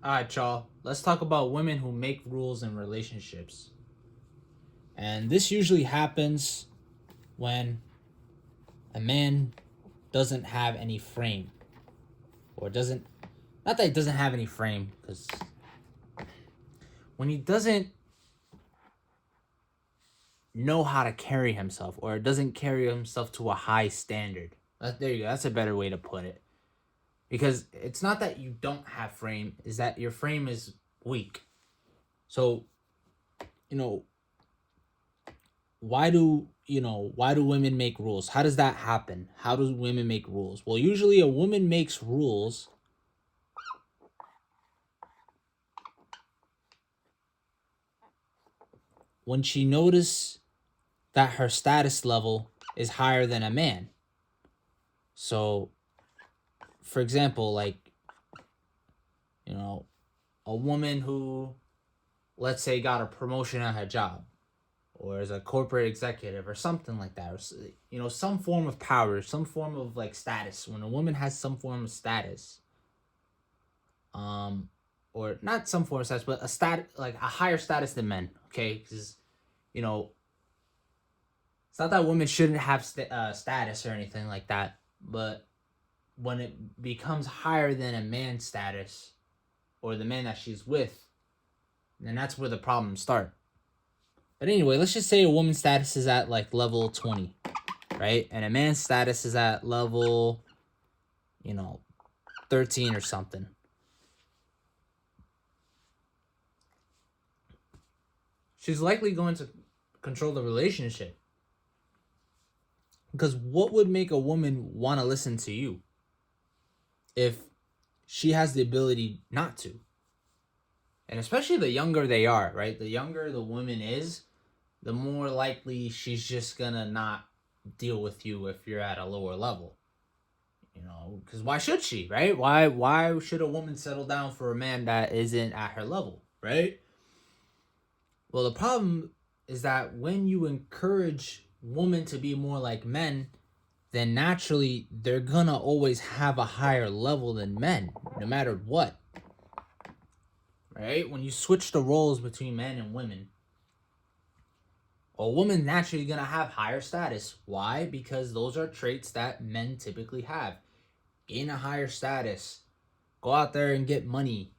All right, y'all. Let's talk about women who make rules in relationships. And this usually happens when a man doesn't have any frame, or doesn't, not that he doesn't have any frame, because when he doesn't know how to carry himself, or doesn't carry himself to a high standard. There you go. That's a better way to put it. Because it's not that you don't have frame, is that your frame is weak. So, you know, why do women make rules? How does that happen? How do women make rules? Well, usually a woman makes rules when she notices that her status level is higher than a man. So, for example, like, you know, a woman who, let's say, got a promotion at her job, or as a corporate executive, or something like that, or some form of power, some form of like status. When a woman has some form of status, um or not some form of status, but like a higher status than men, okay? Because you know it's not that women shouldn't have status or anything like that, but when it becomes higher than a man's status, or the man that she's with, then that's where the problems start. But anyway, let's just say a woman's status is at like level 20, right? And a man's status is at level, you know, 13 or something. She's likely going to control the relationship. Because what would make a woman want to listen to you if she has the ability not to? And especially the younger they are, right? The younger the woman is, the more likely she's just gonna not deal with you if you're at a lower level. Because why should she, right? Why should a woman settle down for a man that isn't at her level, right? Well, the problem is that when you encourage women to be more like men, then naturally they're gonna always have a higher level than men, no matter what. Right? When you switch the roles between men and women, a woman naturally gonna have higher status. Why? Because those are traits that men typically have. Gain a higher status, go out there and get money,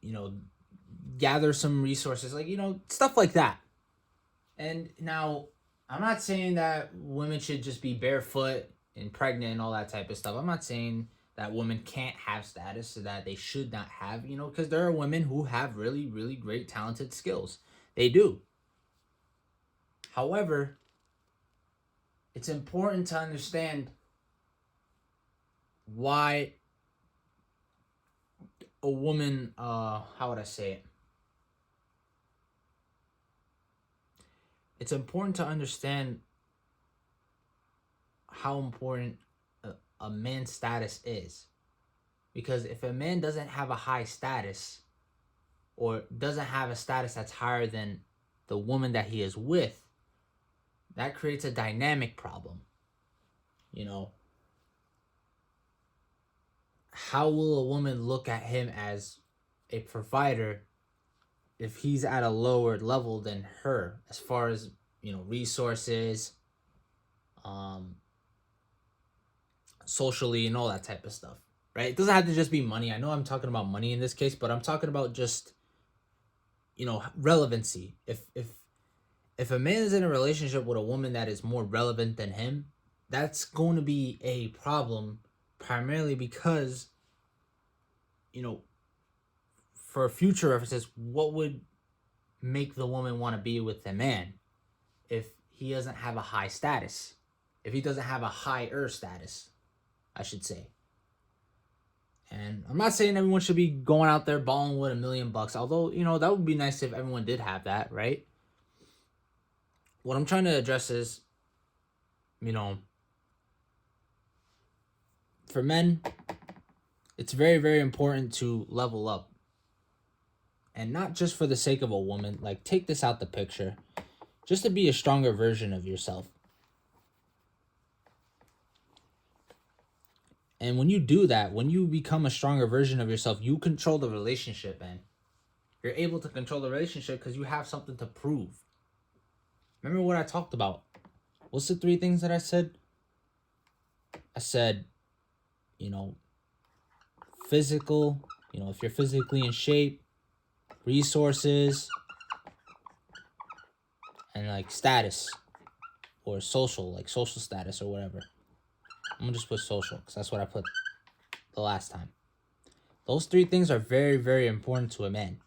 you know, gather some resources, like, stuff like that. And now, I'm not saying that women should just be barefoot and pregnant and all that type of stuff. I'm not saying that women can't have status, so that they should not have, because there are women who have really, really great, talented skills. They do. However, it's important to understand why a woman, how would I say it? It's important to understand how important a man's status is. Because if a man doesn't have a high status, or doesn't have a status that's higher than the woman that he is with, that creates a dynamic problem. You know, how will a woman look at him as a provider if he's at a lower level than her, as far as, resources, um, socially, and all that type of stuff, right? It doesn't have to just be money. I know I'm talking about money in this case, but I'm talking about just, relevancy. If a man is in a relationship with a woman that is more relevant than him, that's going to be a problem, primarily because, you know, for future references, what would make the woman want to be with the man if he doesn't have a high status? If he doesn't have a higher status, I should say. And I'm not saying everyone should be going out there balling with $1,000,000, although, that would be nice if everyone did have that, right? What I'm trying to address is, you know, for men, it's very, very important to level up. And not just for the sake of a woman. Like, take this out the picture. Just to be a stronger version of yourself. And when you do that, when you become a stronger version of yourself, you control the relationship, man. You're able to control the relationship because you have something to prove. Remember what I talked about? What's the 3 things that I said? I said, physical, if you're physically in shape, resources, and like status or social, like social status or whatever. I'm gonna just put social because that's what I put the last time. Those 3 things are very, very important to a man.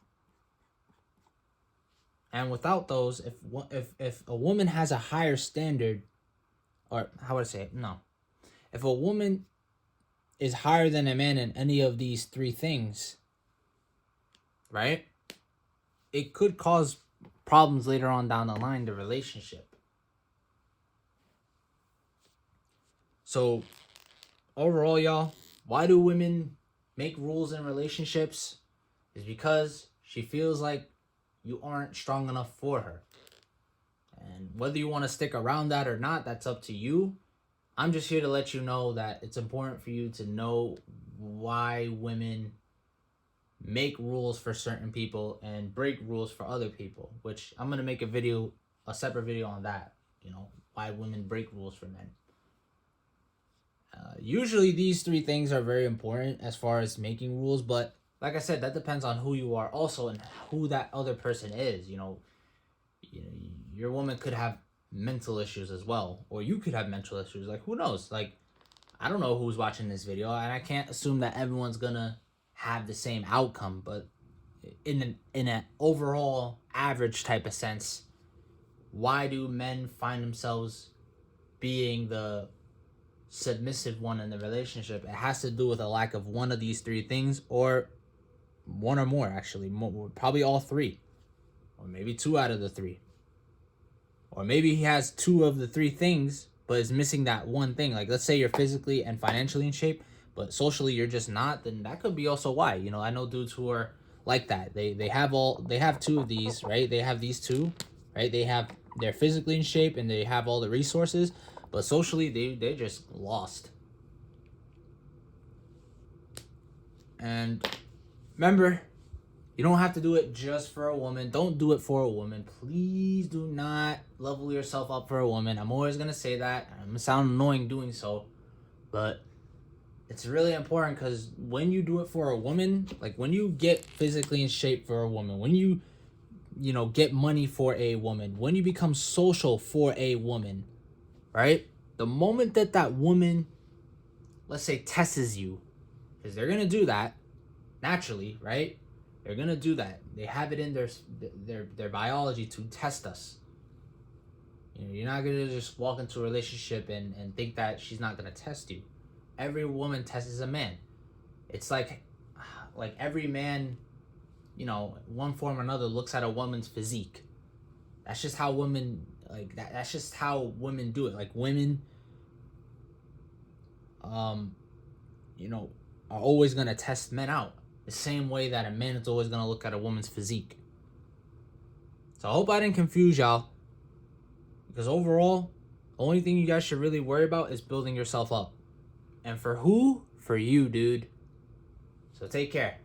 And without those, if a woman has a higher standard, or how would I say it? No. If a woman is higher than a man in any of these 3 things, right? It could cause problems later on down the line, the relationship. So, overall, y'all, why do women make rules in relationships? Is because she feels like you aren't strong enough for her. And whether you want to stick around that or not, that's up to you. I'm just here to let you know that it's important for you to know why women make rules for certain people and break rules for other people, which I'm going to make a separate video on that, why women break rules for men. Usually these 3 things are very important as far as making rules, but like I said, that depends on who you are also and who that other person is. Your woman could have mental issues as well, or you could have mental issues. Like, who knows? Like, I don't know who's watching this video, and I can't assume that everyone's gonna have the same outcome, but in an overall average type of sense, why do men find themselves being the submissive one in the relationship? It has to do with a lack of one of these 3 things, or one or more, actually. Probably all 3, or maybe 2 out of the 3, or maybe he has 2 of the 3 things but is missing that one thing. Like, let's say you're physically and financially in shape, but socially you're just not. Then that could be also why. I know dudes who are like that. They have 2 of these, right? They have these 2, right? They're physically in shape and they have all the resources, but socially they're just lost. And remember, you don't have to do it just for a woman. Don't do it for a woman. Please do not level yourself up for a woman. I'm always going to say that. I'm going to sound annoying doing so. But it's really important, because when you do it for a woman, like when you get physically in shape for a woman, when you get money for a woman, when you become social for a woman, right? The moment that woman, let's say, tests you, because they're going to do that naturally, right? They're gonna do that. They have it in their biology to test us. You're not gonna just walk into a relationship and think that she's not gonna test you. Every woman tests a man. It's like every man, one form or another, looks at a woman's physique. That's just how women That's just how women do it. Like, women, are always gonna test men out. The same way that a man is always going to look at a woman's physique. So I hope I didn't confuse y'all. Because overall, the only thing you guys should really worry about is building yourself up. And for who? For you, dude. So take care.